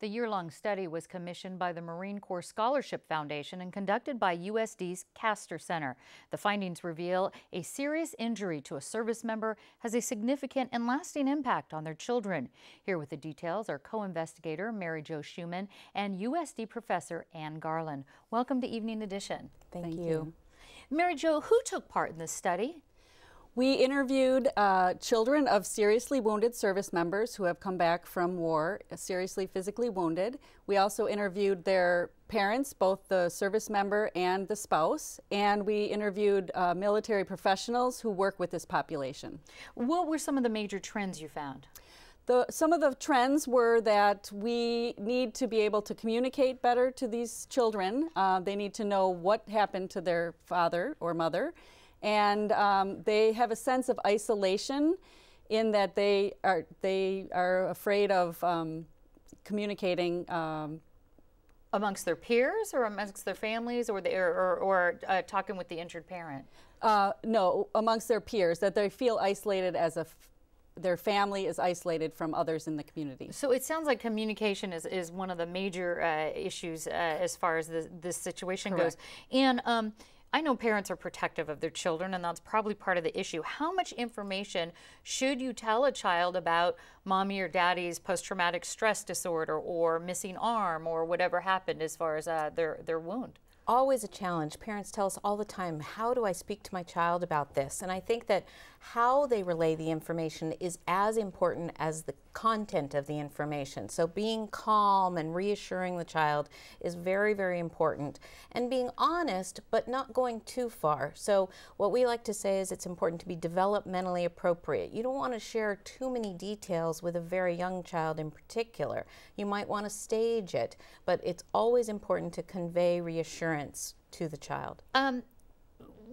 The year-long study was commissioned by the Marine Corps Scholarship Foundation and conducted by USD's Castor Center. The findings reveal a serious injury to a service member has a significant and lasting impact on their children. Here with the details are co-investigator Mary Jo Schumann and USD professor Ann Garland. Welcome to Evening Edition. Thank you. Mary Jo, who took part in this study? We interviewed children of seriously wounded service members who have come back from war, seriously physically wounded. We also interviewed their parents, both the service member and the spouse, and we interviewed military professionals who work with this population. What were some of the major trends you found? Some of the trends were that we need to be able to communicate better to these children. They need to know what happened to their father or mother. And they have a sense of isolation in that they are afraid of communicating amongst their peers or amongst their families, or talking with the injured parent? No, amongst their peers, that they feel isolated as their family is isolated from others in the community. So it sounds like communication is one of the major issues as far as this situation Correct. goes. And I know parents are protective of their children, and that's probably part of the issue. How much information should you tell a child about mommy or daddy's post-traumatic stress disorder or missing arm or whatever happened as far as their wound? Always a challenge. Parents tell us all the time, how do I speak to my child about this? And I think that how they relay the information is as important as the content of the information. So being calm and reassuring the child is very, very important. And being honest, but not going too far. So what we like to say is it's important to be developmentally appropriate. You don't want to share too many details with a very young child in particular. You might want to stage it, but it's always important to convey reassurance to the child.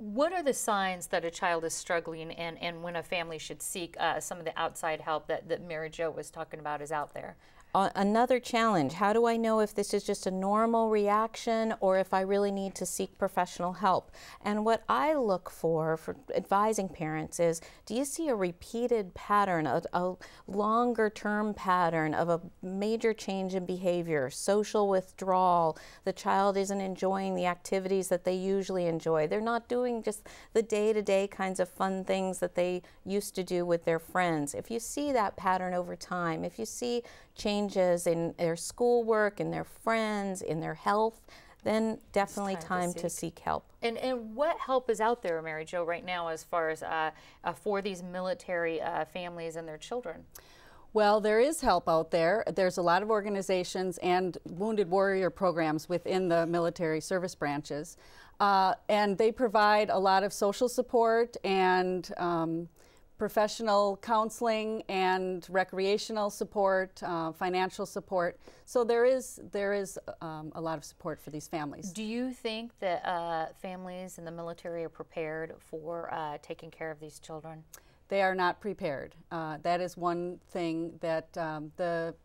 What are the signs that a child is struggling and when a family should seek some of the outside help that Mary Jo was talking about is out there? Another challenge, how do I know if this is just a normal reaction or if I really need to seek professional help? And what I look for advising parents is, do you see a repeated pattern, a longer term pattern of a major change in behavior, social withdrawal, the child isn't enjoying the activities that they usually enjoy, they're not doing just the day-to-day kinds of fun things that they used to do with their friends. If you see that pattern over time, if you see changes in their schoolwork, in their friends, in their health, then definitely time to seek help. And what help is out there, Mary Jo, right now as far as for these military families and their children? Well, there is help out there. There's a lot of organizations and wounded warrior programs within the military service branches. And they provide a lot of social support and professional counseling and recreational support, financial support. So there is a lot of support for these families. Do you think that families in the military are prepared for taking care of these children? They are not prepared. That is one thing that the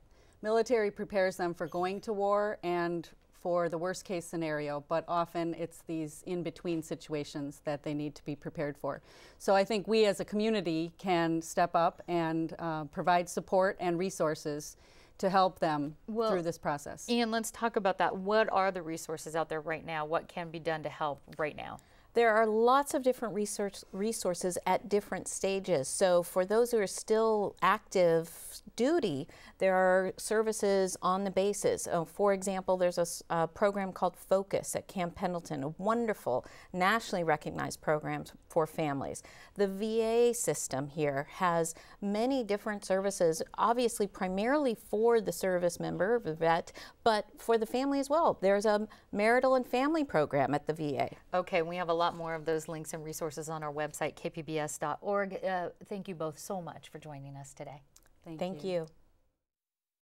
military prepares them for going to war and for the worst case scenario, but often it's these in-between situations that they need to be prepared for. So I think we as a community can step up and provide support and resources to help them through this process. Ian, let's talk about that. What are the resources out there right now? What can be done to help right now? There are lots of different resources at different stages. So for those who are still active duty, there are services on the bases. For example, there's a program called Focus at Camp Pendleton, a wonderful nationally recognized program for families. The VA system here has many different services, obviously primarily for the service member, the vet, but for the family as well. There's a marital and family program at the VA. Okay, we have a lot more of those links and resources on our website, kpbs.org. Thank you both so much for joining us today. Thank you.